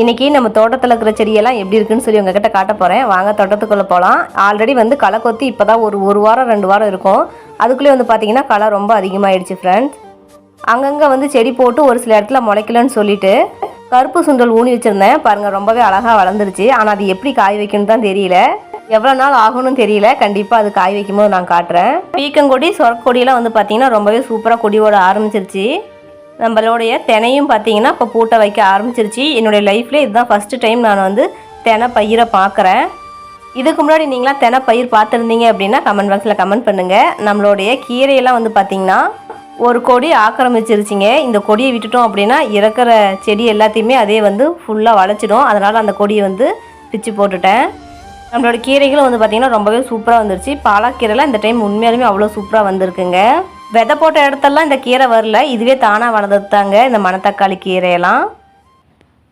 இன்றைக்கி நம்ம தோட்டத்தில் இருக்கிற செடியெல்லாம் எப்படி இருக்குன்னு சொல்லி உங்ககிட்ட காட்ட போகிறேன். வாங்க தோட்டத்துக்குள்ளே போகலாம். ஆல்ரெடி வந்து களை கொத்தி இப்போ தான் ஒரு வாரம் 2 வாரம் இருக்கும். அதுக்குள்ளே வந்து பார்த்திங்கன்னா களை ரொம்ப அதிகமாகிடுச்சு ஃப்ரெண்ட்ஸ். அங்கங்கே வந்து செடி போட்டு ஒரு சில இடத்துல முளைக்கலன்னு சொல்லிட்டு கருப்பு சுண்டல் ஊனி வச்சுருந்தேன். பாருங்கள், ரொம்பவே அழகாக வளர்ந்துருச்சு. ஆனால் அது எப்படி காய் வைக்கணும்னு தான் தெரியல. எவ்வளோ நாள் ஆகணும்னு தெரியல. கண்டிப்பாக அது காய் வைக்கும்போது நான் காட்டுறேன். பீக்கங்கொடி சொரக்கொடியெல்லாம் வந்து பார்த்திங்கன்னா ரொம்பவே சூப்பராக கொடியோட ஆரம்பிச்சிருச்சு. நம்மளுடைய தினையும் பார்த்தீங்கன்னா இப்போ பூட்டை வைக்க ஆரம்பிச்சிருச்சு. என்னுடைய லைஃப்லேயே இதுதான் ஃபஸ்ட்டு டைம் நான் வந்து தெனை பயிரை பார்க்குறேன். இதுக்கு முன்னாடி நீங்களாம் தெனை பயிர் பார்த்துருந்தீங்க அப்படின்னா கமெண்ட் பாக்ஸில் கமெண்ட் பண்ணுங்கள். நம்மளுடைய கீரையெல்லாம் வந்து பார்த்திங்கன்னா ஒரு கொடி ஆக்கிரமிச்சிருச்சிங்க. இந்த கொடியை விட்டுட்டோம் அப்படின்னா இறக்குற செடி எல்லாத்தையுமே அதே வந்து ஃபுல்லாக வளைச்சிடும். அதனால் அந்த கொடியை வந்து பிச்சு போட்டுட்டேன். நம்மளோட கீரைகளும் வந்து பார்த்திங்கன்னா ரொம்பவே சூப்பராக வந்துருச்சு. பாலாக்கீரைலாம் இந்த டைம் உண்மையாலுமே அவ்வளோ சூப்பராக வந்திருக்குங்க. விதை போட்ட இடத்தெல்லாம் இந்த கீரை வரல, இதுவே தானாக வளர்ந்தது தாங்க இந்த மணத்தக்காளி கீரையெல்லாம்.